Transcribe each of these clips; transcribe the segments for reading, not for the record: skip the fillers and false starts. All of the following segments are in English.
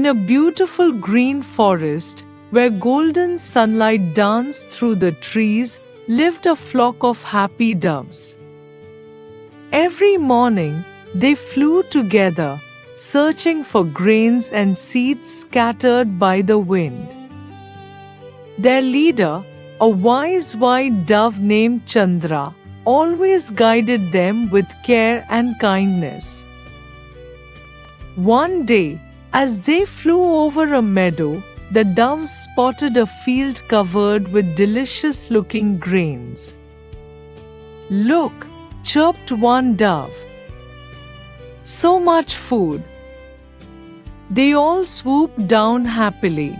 In a beautiful green forest, where golden sunlight danced through the trees, lived a flock of happy doves. Every morning, they flew together, searching for grains and seeds scattered by the wind. Their leader, a wise white dove named Chandra, always guided them with care and kindness. One day, as they flew over a meadow, the doves spotted a field covered with delicious-looking grains. "Look," chirped one dove. "So much food!" They all swooped down happily.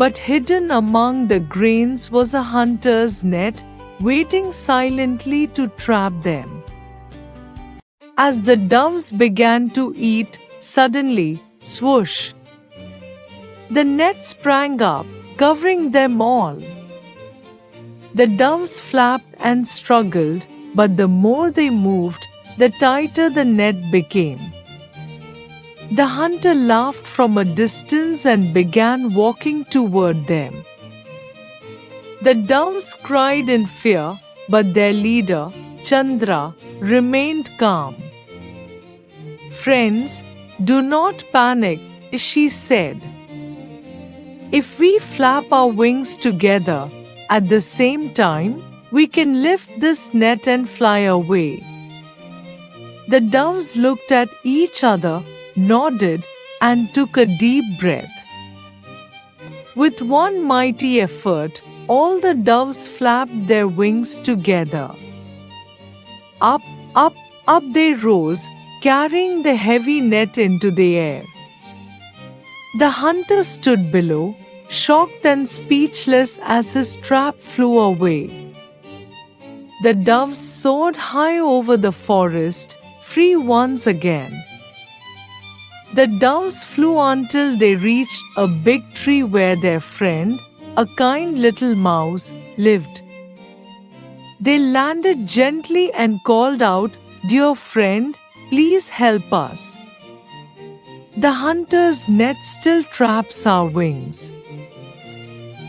But hidden among the grains was a hunter's net, waiting silently to trap them. As the doves began to eat, suddenly, swoosh! The net sprang up, covering them all. The doves flapped and struggled, but the more they moved, the tighter the net became. The hunter laughed from a distance and began walking toward them. The doves cried in fear, but their leader, Chandra, remained calm. "Friends, do not panic," she said. "If we flap our wings together at the same time, we can lift this net and fly away." The doves looked at each other, nodded, and took a deep breath. With one mighty effort, all the doves flapped their wings together. Up, up, up they rose, carrying the heavy net into the air. The hunter stood below, shocked and speechless as his trap flew away. The doves soared high over the forest, free once again. The doves flew until they reached a big tree where their friend, a kind little mouse, lived. They landed gently and called out, "Dear friend, please help us. The hunter's net still traps our wings."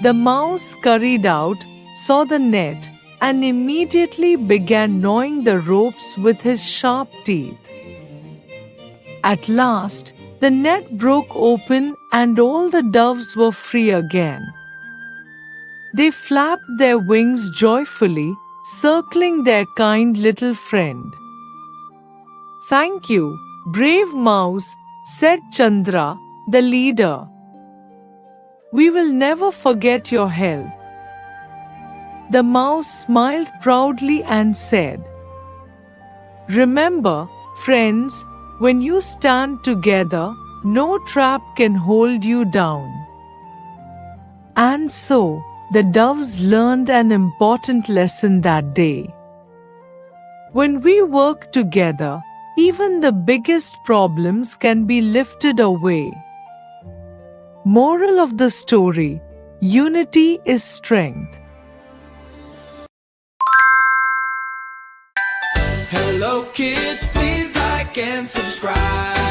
The mouse scurried out, saw the net, and immediately began gnawing the ropes with his sharp teeth. At last, the net broke open and all the doves were free again. They flapped their wings joyfully, circling their kind little friend. "Thank you, brave mouse," said Chandra, the leader. "We will never forget your help." The mouse smiled proudly and said, "Remember, friends, when you stand together, no trap can hold you down." And so, the doves learned an important lesson that day. When we work together, even the biggest problems can be lifted away. Moral of the story: unity is strength. Hello kids, please like and subscribe.